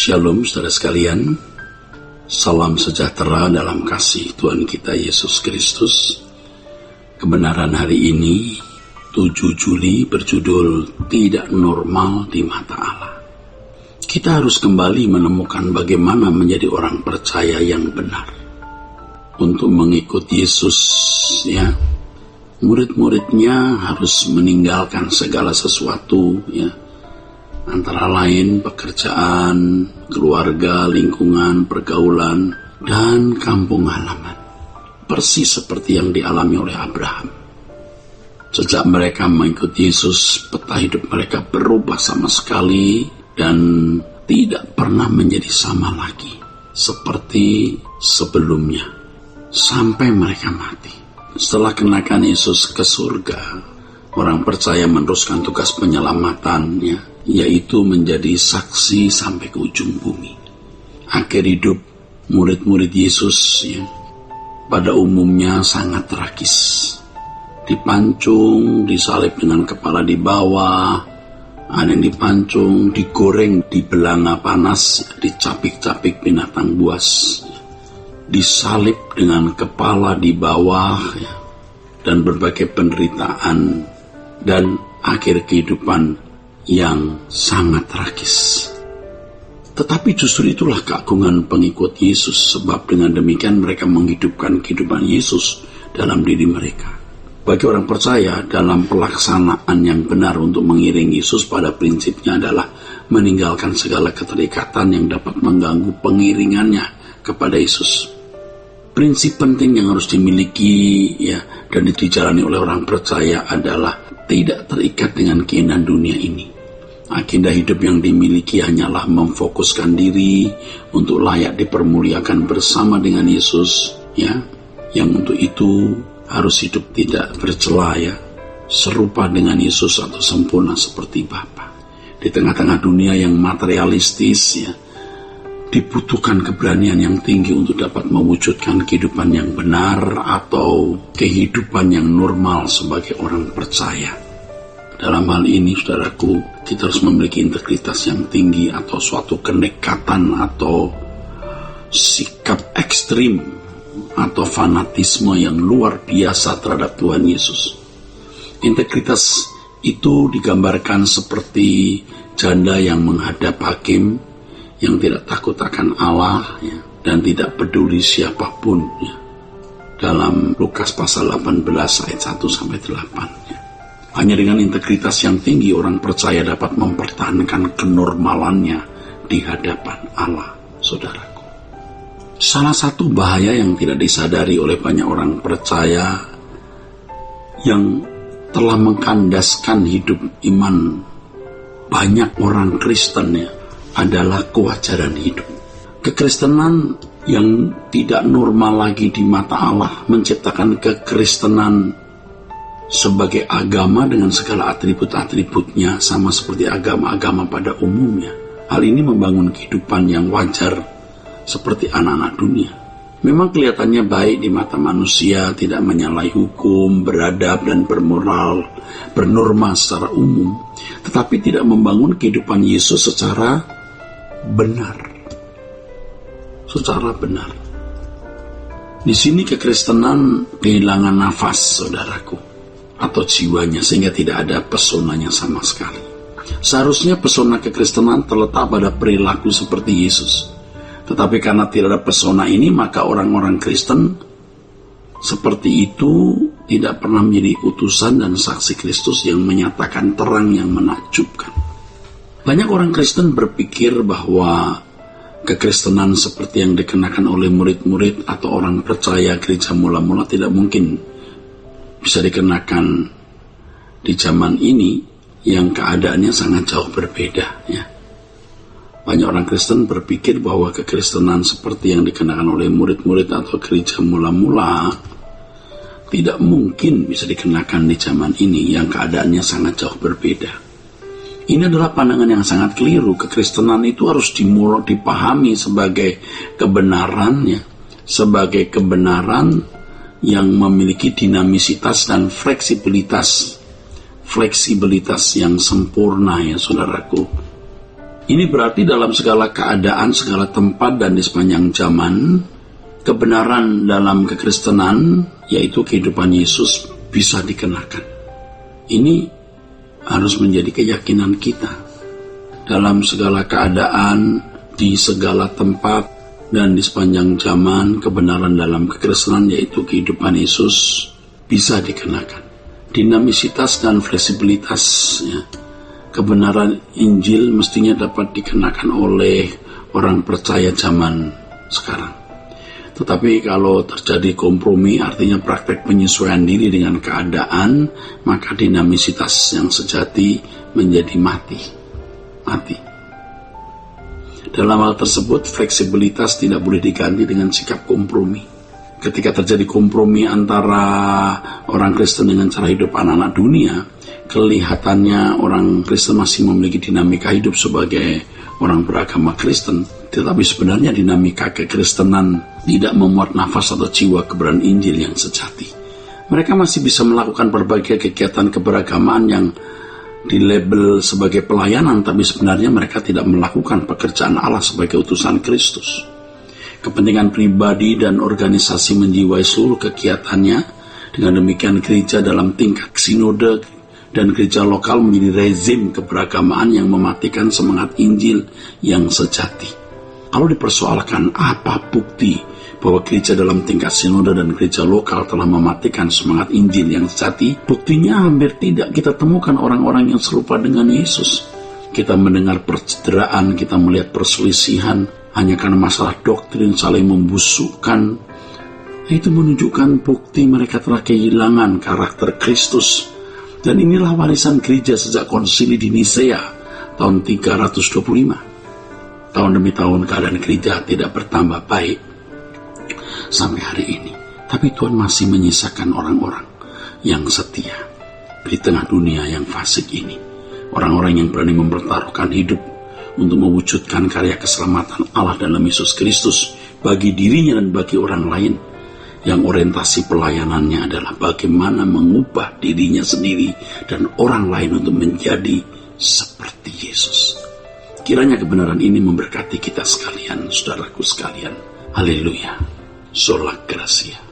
Shalom saudara sekalian, salam sejahtera dalam kasih Tuhan kita Yesus Kristus. Kebenaran hari ini 7 Juli berjudul Tidak Normal di Mata Allah. Kita harus kembali menemukan bagaimana menjadi orang percaya yang benar. Untuk mengikut Yesus, ya, murid-muridnya harus meninggalkan segala sesuatu, ya, antara lain pekerjaan, keluarga, lingkungan, pergaulan, dan kampung halaman. Persis seperti yang dialami oleh Abraham. Sejak mereka mengikuti Yesus, peta hidup mereka berubah sama sekali dan tidak pernah menjadi sama lagi seperti sebelumnya sampai mereka mati. Setelah kenakan Yesus ke surga, orang percaya meneruskan tugas penyelamatannya, yaitu menjadi saksi sampai ke ujung bumi. Akhir hidup murid-murid Yesus, ya, pada umumnya sangat tragis. Dipancung, disalib dengan kepala di bawah, ada yang dipancung, digoreng di belanga panas, dicapik-capik binatang buas, disalib dengan kepala di bawah, ya, dan berbagai penderitaan dan akhir kehidupan yang sangat tragis. Tetapi justru itulah keagungan pengikut Yesus, sebab dengan demikian mereka menghidupkan kehidupan Yesus dalam diri mereka. Bagi orang percaya, dalam pelaksanaan yang benar untuk mengiringi Yesus pada prinsipnya adalah meninggalkan segala keterikatan yang dapat mengganggu pengiringannya kepada Yesus. Prinsip penting yang harus dimiliki, ya, dan dijalani oleh orang percaya adalah tidak terikat dengan keinginan dunia ini. Agenda hidup yang dimiliki hanyalah memfokuskan diri untuk layak dipermuliakan bersama dengan Yesus, ya, yang untuk itu harus hidup tidak bercela, ya, serupa dengan Yesus atau sempurna seperti Bapa. Di tengah-tengah dunia yang materialistis, ya, dibutuhkan keberanian yang tinggi untuk dapat mewujudkan kehidupan yang benar atau kehidupan yang normal sebagai orang percaya. Dalam hal ini, saudaraku, kita harus memiliki integritas yang tinggi atau suatu kenekatan atau sikap ekstrim atau fanatisme yang luar biasa terhadap Tuhan Yesus. Integritas itu digambarkan seperti janda yang menghadap hakim yang tidak takut akan Allah, ya, dan tidak peduli siapapun, ya. Dalam Lukas pasal 18 ayat 1-8, ya. Hanya dengan integritas yang tinggi orang percaya dapat mempertahankan kenormalannya di hadapan Allah, saudaraku. Salah satu bahaya yang tidak disadari oleh banyak orang percaya yang telah mengkandaskan hidup iman banyak orang Kristen, ya, adalah kewajaran hidup. Kekristenan yang tidak normal lagi di mata Allah menciptakan kekristenan sebagai agama dengan segala atribut-atributnya, sama seperti agama-agama pada umumnya. Hal ini membangun kehidupan yang wajar seperti anak-anak dunia. Memang kelihatannya baik di mata manusia, tidak menyalahi hukum, beradab dan bermoral, bernorma secara umum, tetapi tidak membangun kehidupan Yesus secara benar. Secara benar. Di sini kekristenan kehilangan nafas, saudaraku, atau jiwanya, sehingga tidak ada pesonanya sama sekali. Seharusnya pesona kekristenan terletak pada perilaku seperti Yesus. Tetapi karena tidak ada pesona ini, maka orang-orang Kristen seperti itu tidak pernah menjadi utusan dan saksi Kristus yang menyatakan terang yang menakjubkan. Banyak orang Kristen berpikir bahwa kekristenan seperti yang dikenakan oleh murid-murid atau orang percaya gereja mula-mula tidak mungkin bisa dikenakan di zaman ini yang keadaannya sangat jauh berbeda, ya. Banyak orang Kristen berpikir bahwa kekristenan seperti yang dikenakan oleh murid-murid atau gereja mula-mula tidak mungkin bisa dikenakan di zaman ini yang keadaannya sangat jauh berbeda. Ini adalah pandangan yang sangat keliru. Kekristenan itu harus dipahami sebagai kebenaran, ya, sebagai kebenaran yang memiliki dinamisitas dan fleksibilitas yang sempurna, ya, saudaraku. Ini berarti dalam segala keadaan, segala tempat, dan di sepanjang zaman, kebenaran dalam kekristenan, yaitu kehidupan Yesus, bisa dikenakan. Ini harus menjadi keyakinan kita. Dalam segala keadaan, di segala tempat, dan di sepanjang zaman, kebenaran dalam kekristenan, yaitu kehidupan Yesus, bisa dikenakan. Dinamisitas dan fleksibilitas, ya. Kebenaran Injil mestinya dapat dikenakan oleh orang percaya zaman sekarang. Tetapi kalau terjadi kompromi, artinya praktek penyesuaian diri dengan keadaan, maka dinamisitas yang sejati menjadi mati. Dalam hal tersebut, fleksibilitas tidak boleh diganti dengan sikap kompromi. Ketika terjadi kompromi antara orang Kristen dengan cara hidup anak-anak dunia, kelihatannya orang Kristen masih memiliki dinamika hidup sebagai orang beragama Kristen, tetapi sebenarnya dinamika kekristenan tidak memuat nafas atau jiwa kebenaran Injil yang sejati. Mereka masih bisa melakukan berbagai kegiatan keberagamaan yang dilabel sebagai pelayanan, tapi sebenarnya mereka tidak melakukan pekerjaan Allah sebagai utusan Kristus. Kepentingan pribadi dan organisasi menjiwai seluruh kegiatannya. Dengan demikian gereja dalam tingkat sinode dan gereja lokal menjadi rezim keberagamaan yang mematikan semangat Injil yang sejati. Kalau dipersoalkan apa bukti bahwa gereja dalam tingkat sinode dan gereja lokal telah mematikan semangat Injil yang sejati, buktinya hampir tidak kita temukan orang-orang yang serupa dengan Yesus. Kita mendengar percederaan, kita melihat perselisihan hanya karena masalah doktrin saling membusukkan. Itu menunjukkan bukti mereka telah kehilangan karakter Kristus. Dan inilah warisan gereja sejak konsili di Nisea tahun 325. Tahun demi tahun keadaan gereja tidak bertambah baik sampai hari ini. Tapi Tuhan masih menyisakan orang-orang yang setia di tengah dunia yang fasik ini. Orang-orang yang berani mempertaruhkan hidup untuk mewujudkan karya keselamatan Allah dalam Yesus Kristus bagi dirinya dan bagi orang lain, yang orientasi pelayanannya adalah bagaimana mengubah dirinya sendiri dan orang lain untuk menjadi seperti Yesus. Kiranya kebenaran ini memberkati kita sekalian, saudaraku sekalian. Haleluya. Sola Gracia.